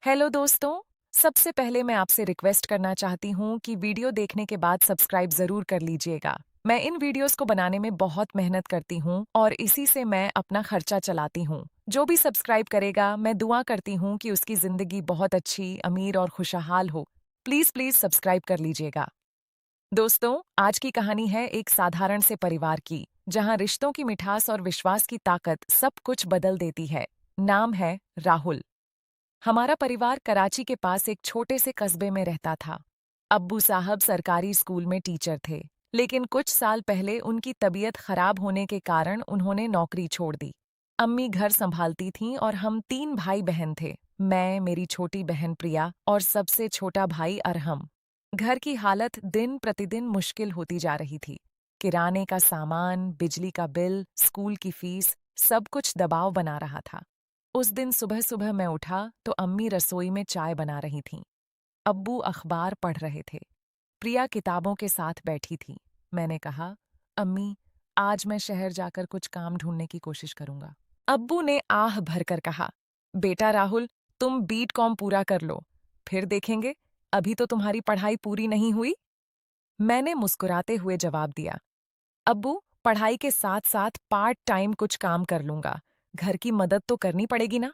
Hello दोस्तों। सबसे पहले मैं आपसे रिक्वेस्ट करना चाहती हूँ कि वीडियो देखने के बाद सब्सक्राइब ज़रूर कर लीजिएगा। मैं इन वीडियोस को बनाने में बहुत मेहनत करती हूँ और इसी से मैं अपना खर्चा चलाती हूँ। जो भी सब्सक्राइब करेगा मैं दुआ करती हूँ कि उसकी ज़िंदगी बहुत अच्छी, अमीर और खुशहाल हो। प्लीज़ प्लीज़ सब्सक्राइब कर लीजिएगा। दोस्तों, आज की कहानी है एक साधारण से परिवार की, जहाँ रिश्तों की मिठास और विश्वास की ताकत सब कुछ बदल देती है। नाम है राहुल। हमारा परिवार कराची के पास एक छोटे से कस्बे में रहता था। अब्बू साहब सरकारी स्कूल में टीचर थे, लेकिन कुछ साल पहले उनकी तबीयत खराब होने के कारण उन्होंने नौकरी छोड़ दी। अम्मी घर संभालती थीं और हम 3 भाई बहन थे। मैं, मेरी छोटी बहन प्रिया और सबसे छोटा भाई अरहम। घर की हालत दिन प्रतिदिन मुश्किल होती जा रही थी। किराने का सामान, बिजली का बिल, स्कूल की फीस, सब कुछ दबाव बना रहा था। उस दिन सुबह सुबह मैं उठा तो अम्मी रसोई में चाय बना रही थीं। अब्बू अखबार पढ़ रहे थे। प्रिया किताबों के साथ बैठी थी। मैंने कहा, अम्मी, आज मैं शहर जाकर कुछ काम ढूंढने की कोशिश करूंगा। अब्बू ने आह भरकर कहा, बेटा राहुल, तुम बीट.कॉम पूरा कर लो, फिर देखेंगे। अभी तो तुम्हारी पढ़ाई पूरी नहीं हुई। मैंने मुस्कुराते हुए जवाब दिया, अब्बू, पढ़ाई के साथ साथ पार्ट टाइम कुछ काम कर लूंगा। घर की मदद तो करनी पड़ेगी ना।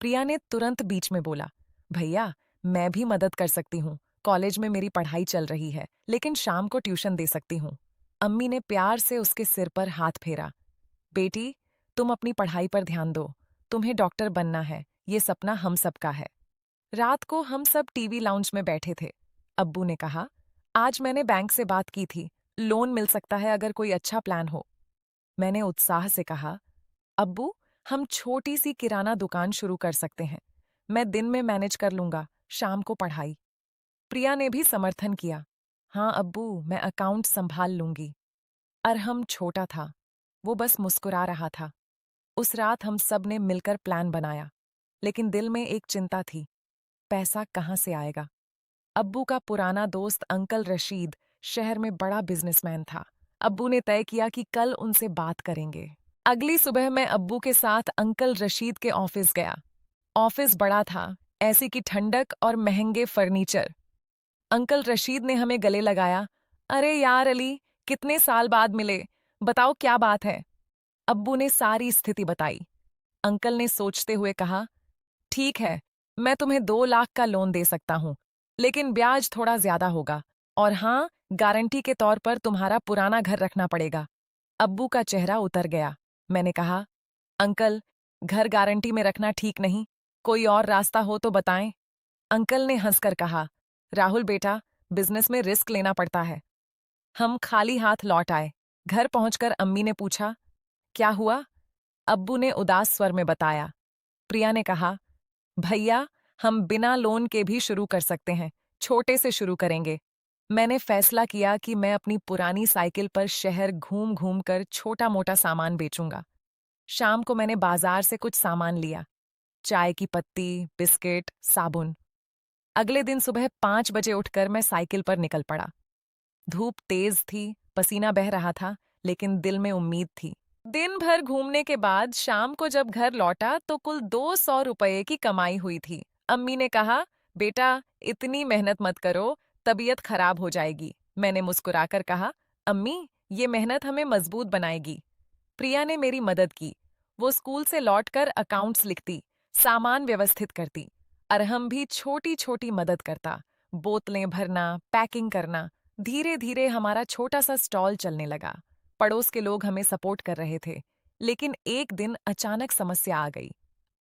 प्रिया ने तुरंत बीच में बोला, भैया, मैं भी मदद कर सकती हूँ। कॉलेज में मेरी पढ़ाई चल रही है, लेकिन शाम को ट्यूशन दे सकती हूँ। अम्मी ने प्यार से उसके सिर पर हाथ फेरा। बेटी, तुम अपनी पढ़ाई पर ध्यान दो। तुम्हें डॉक्टर बनना है, ये सपना हम सबका है। रात को हम सब टीवी लाउंज में बैठे थे। अब्बू ने कहा, आज मैंने बैंक से बात की थी। लोन मिल सकता है अगर कोई अच्छा प्लान हो। मैंने उत्साह से कहा, अब्बू, हम छोटी सी किराना दुकान शुरू कर सकते हैं। मैं दिन में मैनेज कर लूंगा, शाम को पढ़ाई। प्रिया ने भी समर्थन किया। हाँ अब्बू, मैं अकाउंट संभाल लूंगी। अरहम छोटा था, वो बस मुस्कुरा रहा था। उस रात हम सब ने मिलकर प्लान बनाया, लेकिन दिल में एक चिंता थी, पैसा कहाँ से आएगा। अब्बू का पुराना दोस्त अंकल रशीद शहर में बड़ा बिजनेसमैन था। अब्बू ने तय किया कि कल उनसे बात करेंगे। अगली सुबह मैं अब्बू के साथ अंकल रशीद के ऑफिस गया। ऑफिस बड़ा था, ऐसी की ठंडक और महंगे फर्नीचर। अंकल रशीद ने हमें गले लगाया। अरे यार अली, कितने साल बाद मिले, बताओ क्या बात है। अब्बू ने सारी स्थिति बताई। अंकल ने सोचते हुए कहा, ठीक है, मैं तुम्हें 2 लाख का लोन दे सकता हूँ, लेकिन ब्याज थोड़ा ज्यादा होगा। और हाँ, गारंटी के तौर पर तुम्हारा पुराना घर रखना पड़ेगा। अब्बू का चेहरा उतर गया। मैंने कहा, अंकल, घर गारंटी में रखना ठीक नहीं, कोई और रास्ता हो तो बताएं। अंकल ने हंसकर कहा, राहुल बेटा, बिजनेस में रिस्क लेना पड़ता है। हम खाली हाथ लौट आए। घर पहुंचकर अम्मी ने पूछा, क्या हुआ? अब्बू ने उदास स्वर में बताया। प्रिया ने कहा, भैया, हम बिना लोन के भी शुरू कर सकते हैं, छोटे से शुरू करेंगे। मैंने फैसला किया कि मैं अपनी पुरानी साइकिल पर शहर घूम घूम कर छोटा मोटा सामान बेचूंगा। शाम को मैंने बाजार से कुछ सामान लिया, चाय की पत्ती, बिस्किट, साबुन। अगले दिन सुबह 5 बजे उठकर मैं साइकिल पर निकल पड़ा। धूप तेज थी, पसीना बह रहा था, लेकिन दिल में उम्मीद थी। दिन भर घूमने के बाद शाम को जब घर लौटा तो कुल 200 रुपये की कमाई हुई थी। अम्मी ने कहा, बेटा, इतनी मेहनत मत करो, तबीयत खराब हो जाएगी। मैंने मुस्कुराकर कहा, अम्मी, ये मेहनत हमें मजबूत बनाएगी। प्रिया ने मेरी मदद की। वो स्कूल से लौटकर अकाउंट्स लिखती, सामान व्यवस्थित करती। अरहम भी छोटी छोटी मदद करता, बोतलें भरना, पैकिंग करना। धीरे धीरे हमारा छोटा सा स्टॉल चलने लगा। पड़ोस के लोग हमें सपोर्ट कर रहे थे। लेकिन एक दिन अचानक समस्या आ गई।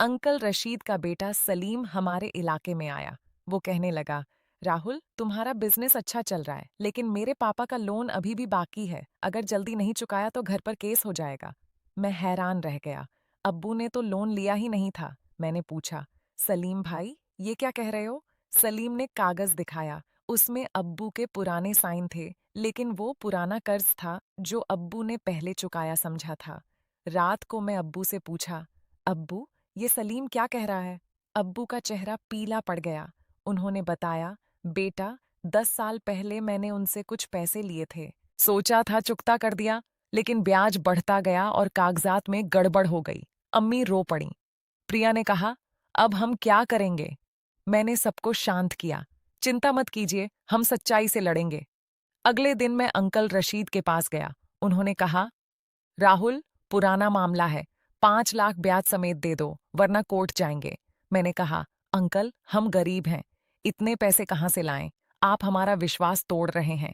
अंकल रशीद का बेटा सलीम हमारे इलाके में आया। वो कहने लगा, राहुल, तुम्हारा बिजनेस अच्छा चल रहा है, लेकिन मेरे पापा का लोन अभी भी बाकी है। अगर जल्दी नहीं चुकाया तो घर पर केस हो जाएगा। मैं हैरान रह गया। अब्बू ने तो लोन लिया ही नहीं था। मैंने पूछा, सलीम भाई, ये क्या कह रहे हो? सलीम ने कागज दिखाया। उसमें अब्बू के पुराने साइन थे, लेकिन वो पुराना कर्ज था जो अब्बू ने पहले चुकाया समझा था। रात को मैं अब्बू से पूछा, अब्बू, ये सलीम क्या कह रहा है? अब्बू का चेहरा पीला पड़ गया। उन्होंने बताया, बेटा, 10 साल पहले मैंने उनसे कुछ पैसे लिए थे। सोचा था चुकता कर दिया, लेकिन ब्याज बढ़ता गया और कागजात में गड़बड़ हो गई। अम्मी रो पड़ी। प्रिया ने कहा, अब हम क्या करेंगे? मैंने सबको शांत किया। चिंता मत कीजिए, हम सच्चाई से लड़ेंगे। अगले दिन मैं अंकल रशीद के पास गया। उन्होंने कहा, राहुल, पुराना मामला है, 5 लाख ब्याज समेत दे दो, वरना कोर्ट जाएंगे। मैंने कहा, अंकल, हम गरीब हैं, इतने पैसे कहाँ से लाएं? आप हमारा विश्वास तोड़ रहे हैं।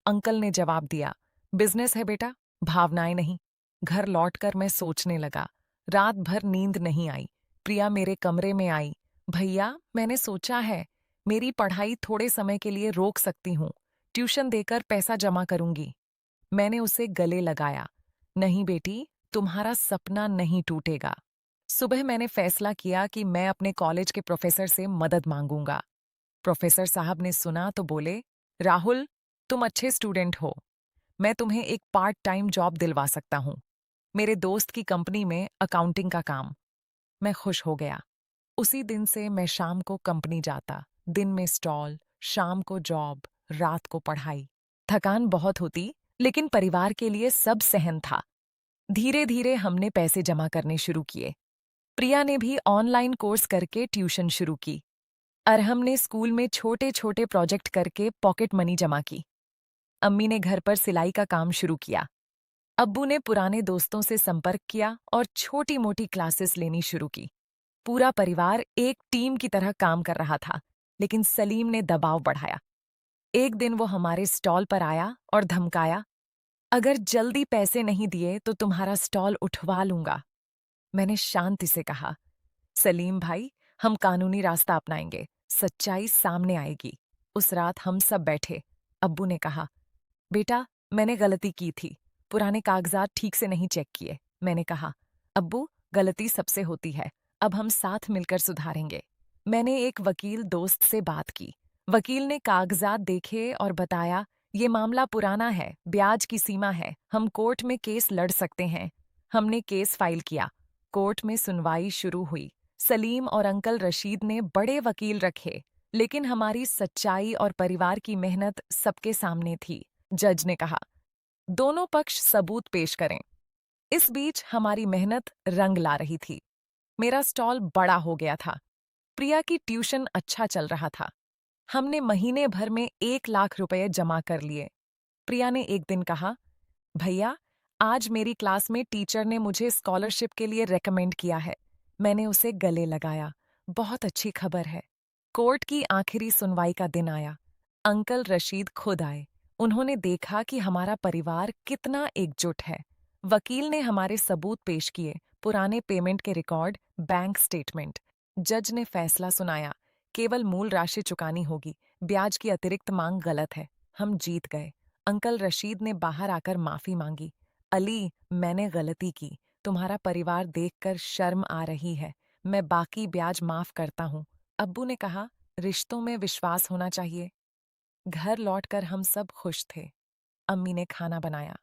अंकल ने जवाब दिया, बिजनेस है बेटा, भावनाएं नहीं। घर लौटकर मैं सोचने लगा। रात भर नींद नहीं आई। प्रिया मेरे कमरे में आई। भैया, मैंने सोचा है, मेरी पढ़ाई थोड़े समय के लिए रोक सकती हूँ। ट्यूशन देकर पैसा जमा करूंगी। मैंने उसे गले लगाया। नहीं बेटी, तुम्हारा सपना नहीं टूटेगा। सुबह मैंने फैसला किया कि मैं अपने कॉलेज के प्रोफेसर से मदद मांगूंगा। प्रोफेसर साहब ने सुना तो बोले, राहुल, तुम अच्छे स्टूडेंट हो। मैं तुम्हें एक पार्ट टाइम जॉब दिलवा सकता हूँ। मेरे दोस्त की कंपनी में अकाउंटिंग का काम। मैं खुश हो गया। उसी दिन से मैं शाम को कंपनी जाता, दिन में स्टॉल, शाम को जॉब, रात को पढ़ाई। थकान बहुत होती, लेकिन परिवार के लिए सब सहन था। धीरे धीरे हमने पैसे जमा करने शुरू किए। प्रिया ने भी ऑनलाइन कोर्स करके ट्यूशन शुरू की। अरहम ने स्कूल में छोटे छोटे प्रोजेक्ट करके पॉकेट मनी जमा की। अम्मी ने घर पर सिलाई का काम शुरू किया। अब्बू ने पुराने दोस्तों से संपर्क किया और छोटी मोटी क्लासेस लेनी शुरू की। पूरा परिवार एक टीम की तरह काम कर रहा था, लेकिन सलीम ने दबाव बढ़ाया। एक दिन वो हमारे स्टॉल पर आया और धमकाया, अगर जल्दी पैसे नहीं दिए तो तुम्हारा स्टॉल उठवा लूंगा। मैंने शांति से कहा, सलीम भाई, हम कानूनी रास्ता अपनाएंगे, सच्चाई सामने आएगी। उस रात हम सब बैठे। अब्बू ने कहा, बेटा, मैंने गलती की थी, पुराने कागजात ठीक से नहीं चेक किए। मैंने कहा, अब्बू, गलती सबसे होती है, अब हम साथ मिलकर सुधारेंगे। मैंने एक वकील दोस्त से बात की। वकील ने कागजात देखे और बताया, ये मामला पुराना है, ब्याज की सीमा है, हम कोर्ट में केस लड़ सकते हैं। हमने केस फाइल किया। कोर्ट में सुनवाई शुरू हुई। सलीम और अंकल रशीद ने बड़े वकील रखे, लेकिन हमारी सच्चाई और परिवार की मेहनत सबके सामने थी। जज ने कहा, दोनों पक्ष सबूत पेश करें। इस बीच हमारी मेहनत रंग ला रही थी। मेरा स्टॉल बड़ा हो गया था। प्रिया की ट्यूशन अच्छा चल रहा था। हमने महीने भर में 1 लाख रुपए जमा कर लिए। प्रिया ने एक दिन कहा, भैया, आज मेरी क्लास में टीचर ने मुझे स्कॉलरशिप के लिए रेकमेंड किया है। मैंने उसे गले लगाया। बहुत अच्छी खबर है। कोर्ट की आखिरी सुनवाई का दिन आया। अंकल रशीद खुद आए। उन्होंने देखा कि हमारा परिवार कितना एकजुट है। वकील ने हमारे सबूत पेश किए, पुराने पेमेंट के रिकॉर्ड, बैंक स्टेटमेंट। जज ने फैसला सुनाया, केवल मूल राशि चुकानी होगी, ब्याज की अतिरिक्त मांग गलत है। हम जीत गए। अंकल रशीद ने बाहर आकर माफी मांगी। अली, मैंने गलती की, तुम्हारा परिवार देखकर शर्म आ रही है, मैं बाकी ब्याज माफ करता हूँ। अब्बू ने कहा, रिश्तों में विश्वास होना चाहिए। घर लौटकर हम सब खुश थे। अम्मी ने खाना बनाया।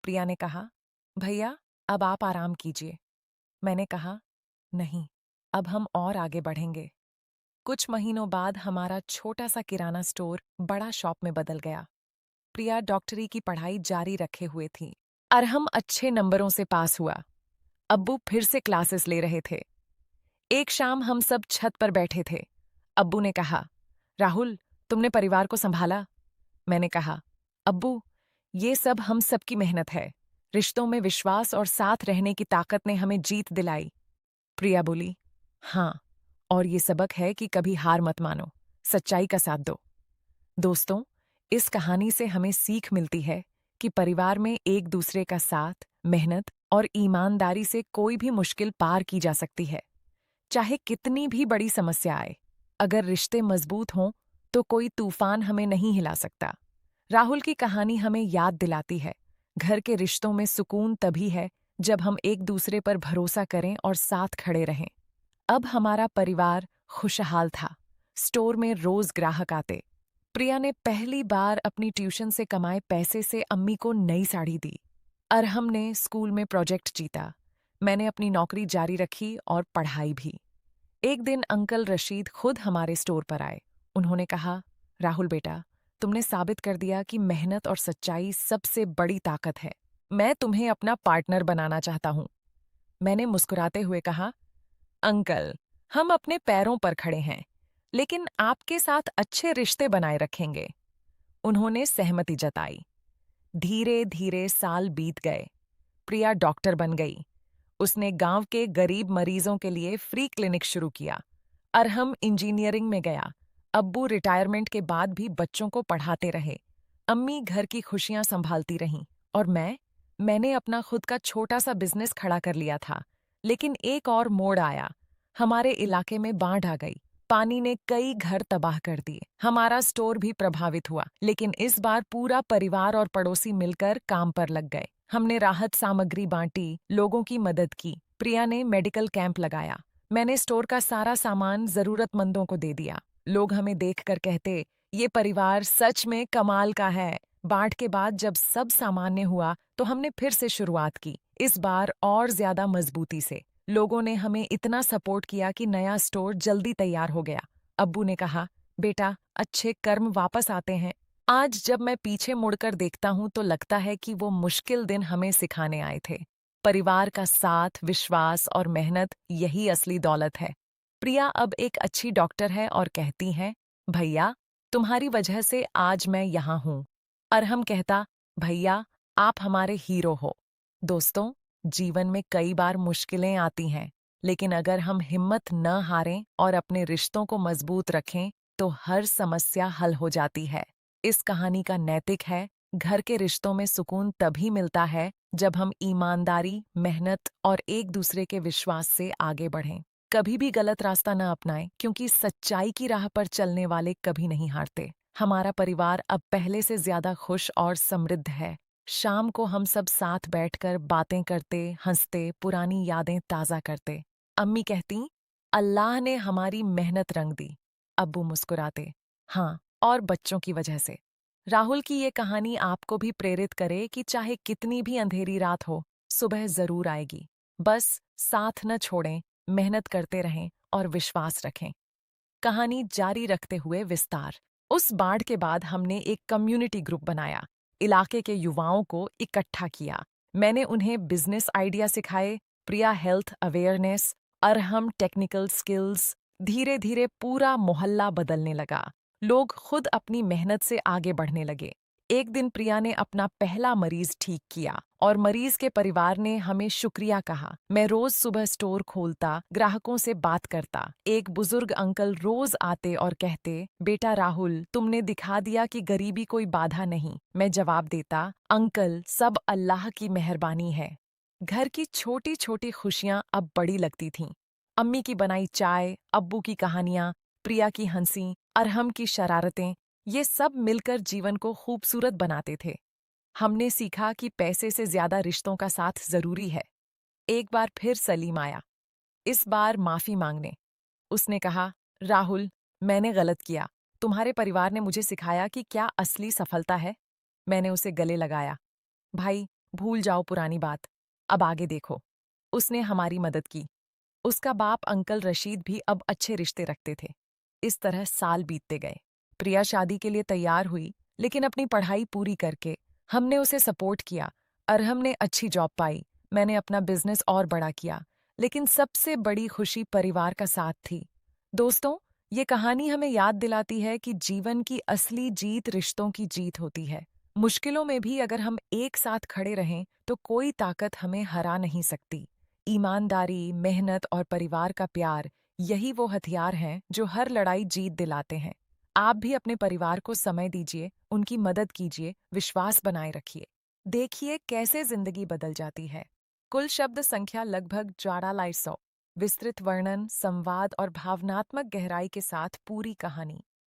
प्रिया ने कहा, भैया, अब आप आराम कीजिए। मैंने कहा, नहीं, अब हम और आगे बढ़ेंगे। कुछ महीनों बाद हमारा छोटा सा किराना स्टोर बड़ा शॉप में बदल गया। प्रिया डॉक्टरी की पढ़ाई जारी रखे हुए थी। अरहम अच्छे नंबरों से पास हुआ। अब्बू फिर से क्लासेस ले रहे थे। एक शाम हम सब छत पर बैठे थे। अब्बू ने कहा, राहुल, तुमने परिवार को संभाला? मैंने कहा, अब्बू, ये सब हम सबकी मेहनत है। रिश्तों में विश्वास और साथ रहने की ताकत ने हमें जीत दिलाई। प्रिया बोली, हाँ, और ये सबक है कि कभी हार मत मानो, सच्चाई का साथ दो। दोस्तों, इस कहानी से हमें सीख मिलती है कि परिवार में एक दूसरे का साथ, मेहनत और ईमानदारी से कोई भी मुश्किल पार की जा सकती है। चाहे कितनी भी बड़ी समस्या आए, अगर रिश्ते मजबूत हों तो कोई तूफान हमें नहीं हिला सकता। राहुल की कहानी हमें याद दिलाती है, घर के रिश्तों में सुकून तभी है जब हम एक दूसरे पर भरोसा करें और साथ खड़े रहें। अब हमारा परिवार खुशहाल था। स्टोर में रोज ग्राहक आते। प्रिया ने पहली बार अपनी ट्यूशन से कमाए पैसे से अम्मी को नई साड़ी दी। अरहम ने स्कूल में प्रोजेक्ट जीता। मैंने अपनी नौकरी जारी रखी और पढ़ाई भी। एक दिन अंकल रशीद खुद हमारे स्टोर पर आए। उन्होंने कहा, राहुल बेटा, तुमने साबित कर दिया कि मेहनत और सच्चाई सबसे बड़ी ताकत है। मैं तुम्हें अपना पार्टनर बनाना चाहता हूँ। मैंने मुस्कुराते हुए कहा, अंकल, हम अपने पैरों पर खड़े हैं। लेकिन आपके साथ अच्छे रिश्ते बनाए रखेंगे। उन्होंने सहमति जताई। धीरे धीरे साल बीत गए। प्रिया डॉक्टर बन गई। उसने गांव के गरीब मरीजों के लिए फ्री क्लिनिक शुरू किया। अरहम इंजीनियरिंग में गया। अब्बू रिटायरमेंट के बाद भी बच्चों को पढ़ाते रहे। अम्मी घर की खुशियां संभालती रहीं। और मैंने अपना खुद का छोटा सा बिजनेस खड़ा कर लिया था। लेकिन एक और मोड़ आया। हमारे इलाके में बाढ़ आ गई। पानी ने कई घर तबाह कर दिए। हमारा स्टोर भी प्रभावित हुआ, लेकिन इस बार पूरा परिवार और पड़ोसी मिलकर काम पर लग गए। हमने राहत सामग्री बांटी, लोगों की मदद की। प्रिया ने मेडिकल कैंप लगाया। मैंने स्टोर का सारा सामान जरूरतमंदों को दे दिया। लोग हमें देखकर कहते, ये परिवार सच में कमाल का है। बाढ़ के बाद जब सब सामान्य हुआ तो हमने फिर से शुरुआत की, इस बार और ज्यादा मजबूती से। लोगों ने हमें इतना सपोर्ट किया कि नया स्टोर जल्दी तैयार हो गया। अब्बू ने कहा, बेटा, अच्छे कर्म वापस आते हैं। आज जब मैं पीछे मुड़कर देखता हूं तो लगता है कि वो मुश्किल दिन हमें सिखाने आए थे। परिवार का साथ, विश्वास और मेहनत, यही असली दौलत है। प्रिया अब एक अच्छी डॉक्टर है और कहती हैं, भैया, तुम्हारी वजह से आज मैं यहाँ हूँ। अरहम कहता, भैया, आप हमारे हीरो हो। दोस्तों, जीवन में कई बार मुश्किलें आती हैं, लेकिन अगर हम हिम्मत न हारें और अपने रिश्तों को मजबूत रखें, तो हर समस्या हल हो जाती है। इस कहानी का नैतिक है, घर के रिश्तों में सुकून तभी मिलता है जब हम ईमानदारी, मेहनत और एक दूसरे के विश्वास से आगे बढ़ें। कभी भी गलत रास्ता न अपनाएं, क्योंकि सच्चाई की राह पर चलने वाले कभी नहीं हारते। हमारा परिवार अब पहले से ज्यादा खुश और समृद्ध है। शाम को हम सब साथ बैठकर बातें करते, हंसते, पुरानी यादें ताज़ा करते। अम्मी कहती, अल्लाह ने हमारी मेहनत रंग दी। अब्बू मुस्कुराते, हाँ, और बच्चों की वजह से। राहुल की ये कहानी आपको भी प्रेरित करे कि चाहे कितनी भी अंधेरी रात हो, सुबह जरूर आएगी। बस साथ न छोड़ें, मेहनत करते रहें और विश्वास रखें। कहानी जारी रखते हुए विस्तार। उस बाढ़ के बाद हमने एक कम्युनिटी ग्रुप बनाया। इलाके के युवाओं को इकट्ठा किया। मैंने उन्हें बिजनेस आइडिया सिखाए, प्रिया health awareness, Arham technical skills. धीरे धीरे पूरा मोहल्ला बदलने लगा। लोग खुद अपनी मेहनत से आगे बढ़ने लगे। एक दिन प्रिया ने अपना पहला मरीज ठीक किया और मरीज के परिवार ने हमें शुक्रिया कहा। मैं रोज सुबह स्टोर खोलता, ग्राहकों से बात करता। एक बुजुर्ग अंकल रोज आते और कहते, बेटा राहुल, तुमने दिखा दिया कि गरीबी कोई बाधा नहीं। मैं जवाब देता, अंकल, सब अल्लाह की मेहरबानी है। घर की छोटी छोटी खुशियां अब बड़ी लगती थीं। अम्मी की बनाई चाय, अब्बू की कहानियां, प्रिया की हंसी, अरहम की शरारतें, ये सब मिलकर जीवन को खूबसूरत बनाते थे। हमने सीखा कि पैसे से ज्यादा रिश्तों का साथ जरूरी है। एक बार फिर सलीम आया, इस बार माफी मांगने। उसने कहा, राहुल, मैंने गलत किया। तुम्हारे परिवार ने मुझे सिखाया कि क्या असली सफलता है। मैंने उसे गले लगाया। भाई, भूल जाओ पुरानी बात, अब आगे देखो। उसने हमारी मदद की। उसका बाप अंकल रशीद भी अब अच्छे रिश्ते रखते थे। इस तरह साल बीतते गए। प्रिया शादी के लिए तैयार हुई, लेकिन अपनी पढ़ाई पूरी करके हमने उसे सपोर्ट किया। अरहम ने अच्छी जॉब पाई, मैंने अपना बिजनेस और बड़ा किया। लेकिन सबसे बड़ी खुशी परिवार का साथ थी। दोस्तों, ये कहानी हमें याद दिलाती है कि जीवन की असली जीत रिश्तों की जीत होती है। मुश्किलों में भी अगर हम एक साथ खड़े रहें तो कोई ताकत हमें हरा नहीं सकती। ईमानदारी, मेहनत और परिवार का प्यार, यही वो हथियार हैं जो हर लड़ाई जीत दिलाते हैं। आप भी अपने परिवार को समय दीजिए, उनकी मदद कीजिए, विश्वास बनाए रखिए। देखिए कैसे जिंदगी बदल जाती है। कुल शब्द संख्या लगभग 4,100। विस्तृत वर्णन, संवाद और भावनात्मक गहराई के साथ पूरी कहानी।